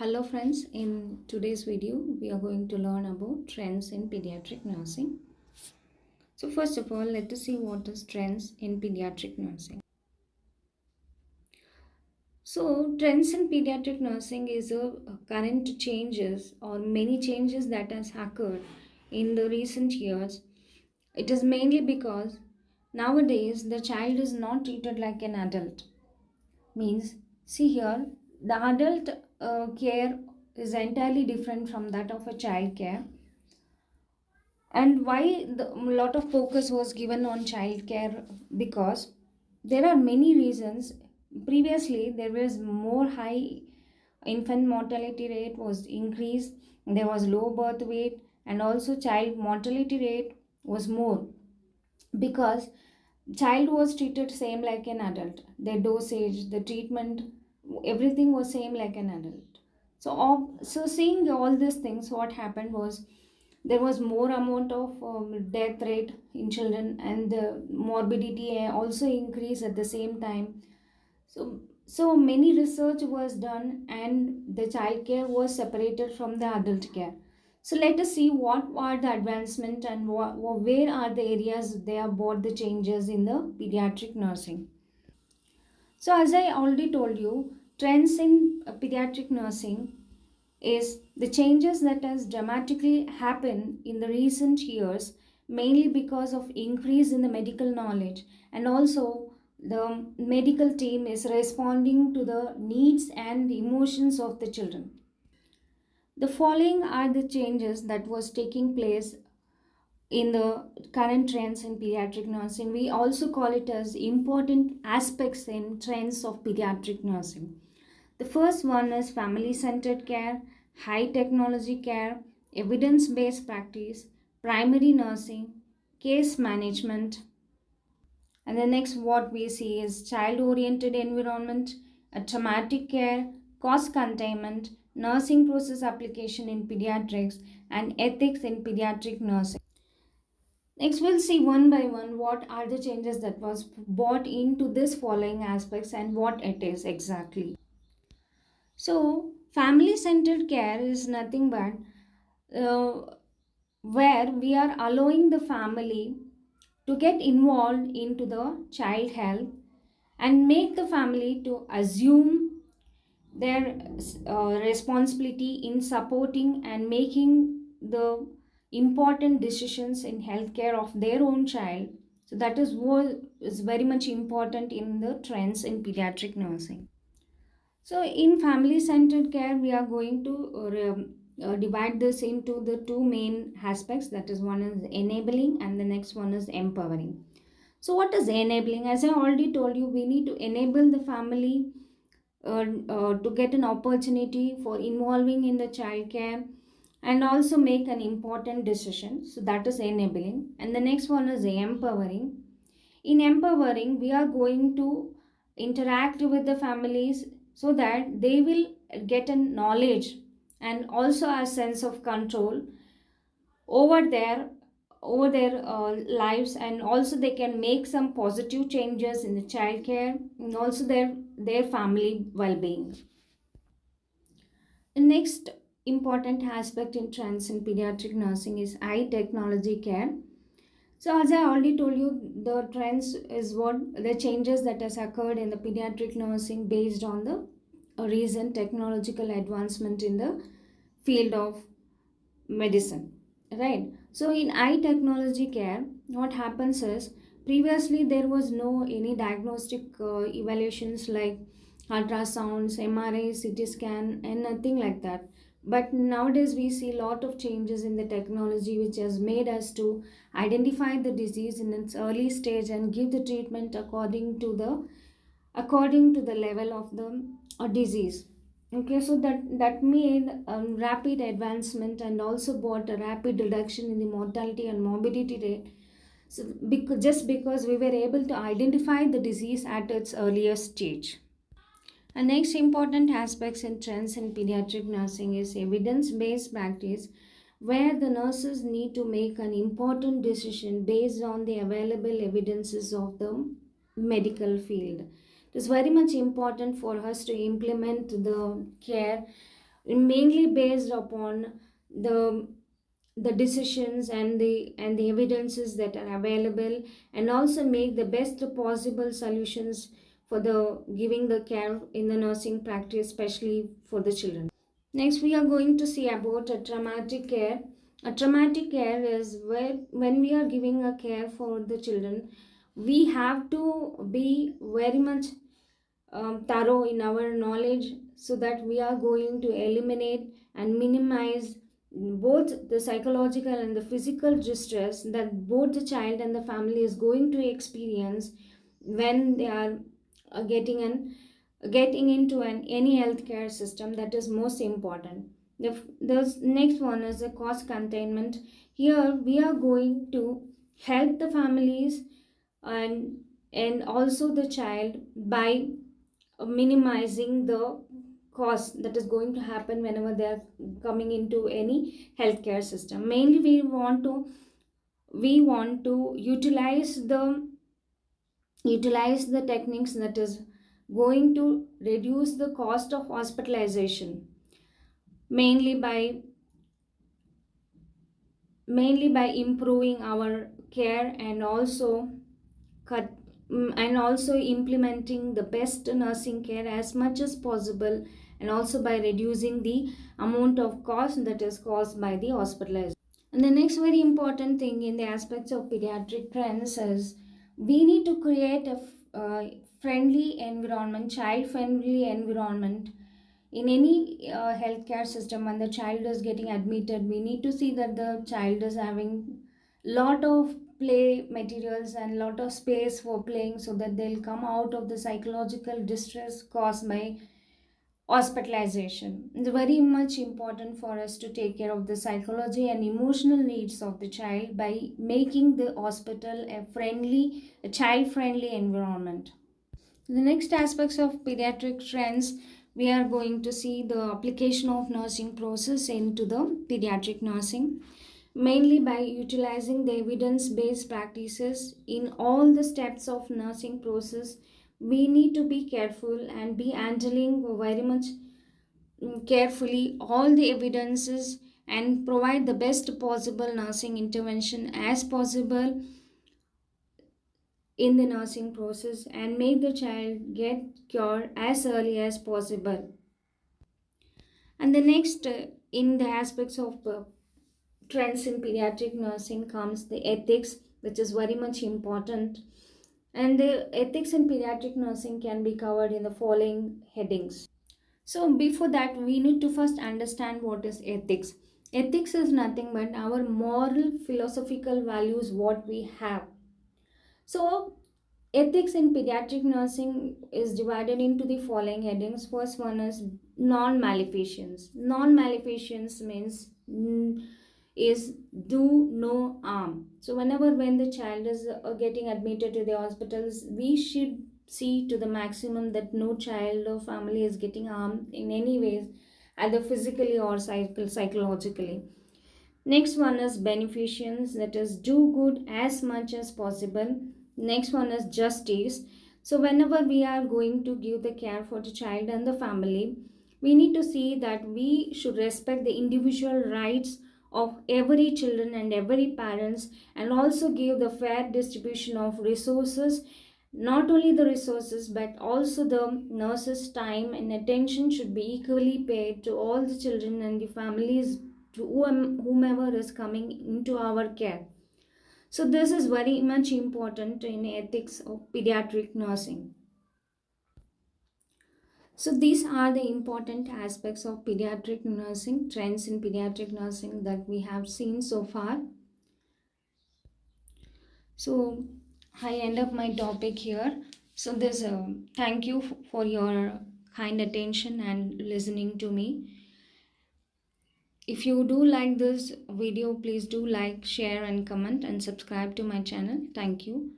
Hello friends, in today's video we are going to learn about trends in pediatric nursing. So first of all, let us see what is trends in pediatric nursing. So trends in pediatric nursing is a current changes or many changes that has occurred in the recent years. It is mainly because nowadays the child is not treated like an adult. Means, see here, the adult care is entirely different from that of a child care. And why a lot of focus was given on child care? Because there are many reasons. Previously there was more high infant mortality rate was increased, there was low birth weight, and also child mortality rate was more because child was treated same like an adult. The dosage, the treatment, everything was same like an adult. So seeing all these things, what happened was there was more amount of death rate in children, and the morbidity also increased at the same time. So many research was done, and the child care was separated from the adult care. So let us see what are the advancement and where are the areas they have brought the changes in the pediatric nursing. So as I already told you, trends in pediatric nursing is the changes that has dramatically happened in the recent years, mainly because of increase in the medical knowledge, and also the medical team is responding to the needs and emotions of the children. The following are the changes that was taking place in the current trends in pediatric nursing. We also call it as important aspects in trends of pediatric nursing. The first one is family centered care, high technology care, evidence based practice, primary nursing, case management. And the next, what we see is child oriented environment, a traumatic care, cost containment, nursing process application in pediatrics, and ethics in pediatric nursing. Next, we'll see one by one what are the changes that was brought into this following aspects and what it is exactly. So, family centered care is nothing but where we are allowing the family to get involved into the child health and make the family to assume their responsibility in supporting and making the important decisions in healthcare of their own child. So that is what is very much important in the trends in pediatric nursing. So, in family centered care, we are going to divide this into the two main aspects, that is, one is enabling and the next one is empowering. So, what is enabling? As I already told you, we need to enable the family to get an opportunity for involving in the child care and also make an important decision. So, that is enabling. And the next one is empowering. In empowering, we are going to interact with the families so that they will get a knowledge and also a sense of control over their lives, and also they can make some positive changes in the child care and also their family well-being. The next important aspect in trends in pediatric nursing is high technology care. So as I already told you, the trends is what the changes that has occurred in the pediatric nursing based on the recent technological advancement in the field of medicine, right? So in eye technology care, what happens is previously there was no any diagnostic evaluations like ultrasounds, MRI, CT scan, and nothing like that. But nowadays we see a lot of changes in the technology which has made us to identify the disease in its early stage and give the treatment according to the level of the disease. Okay, so that made rapid advancement and also brought a rapid reduction in the mortality and morbidity rate. So just because we were able to identify the disease at its earliest stage. And next important aspects and trends in pediatric nursing is evidence-based practice, where the nurses need to make an important decision based on the available evidences of the medical field. It is very much important for us to implement the care mainly based upon the the decisions and the evidences that are available, and also make the best possible solutions for the giving the care in the nursing practice, especially for the children. Next, we are going to see about a traumatic care. A traumatic care is where when we are giving a care for the children, we have to be very much thorough in our knowledge, so that we are going to eliminate and minimize both the psychological and the physical distress that both the child and the family is going to experience when they are getting into an any healthcare system. That is most important. The next one is the cost containment. Here we are going to help the families and also the child by minimizing the cost that is going to happen whenever they are coming into any healthcare system. Mainly we want to utilize the techniques that is going to reduce the cost of hospitalization, mainly by improving our care, cut and also implementing the best nursing care as much as possible, and also by reducing the amount of cost that is caused by the hospitalization. And the next very important thing in the aspects of pediatric trends is we need to create a friendly environment, child friendly environment in any healthcare system. When the child is getting admitted, we need to see that the child is having lot of play materials and lot of space for playing, so that they'll come out of the psychological distress caused by hospitalization. It's very much important for us to take care of the psychology and emotional needs of the child by making the hospital a child friendly environment. The next aspects of pediatric trends, we are going to see the application of nursing process into the pediatric nursing, mainly by utilizing the evidence-based practices in all the steps of nursing process. We need to be careful and be handling very much carefully all the evidences and provide the best possible nursing intervention as possible in the nursing process, and make the child get cured as early as possible. And the next in the aspects of trends in pediatric nursing comes the ethics, which is very much important. And the ethics in pediatric nursing can be covered in the following headings. So before that, we need to first understand what is ethics. Ethics is nothing but our moral philosophical values what we have. So ethics in pediatric nursing is divided into the following headings. First one is non-maleficence. Non-maleficence means is do no harm. So when the child is getting admitted to the hospitals, we should see to the maximum that no child or family is getting harmed in any ways, either physically or psychologically. Next one is beneficence, that is do good as much as possible. Next one is justice. So whenever we are going to give the care for the child and the family, we need to see that we should respect the individual rights of every children and every parents, and also give the fair distribution of resources. Not only the resources but also the nurses time and attention should be equally paid to all the children and the families, to whomever is coming into our care. So this is very much important in ethics of pediatric nursing. So these are the important aspects of pediatric nursing, trends in pediatric nursing that we have seen so far. So I end up my topic here. So this thank you for your kind attention and listening to me. If you do like this video, please do like, share and comment and subscribe to my channel. Thank you.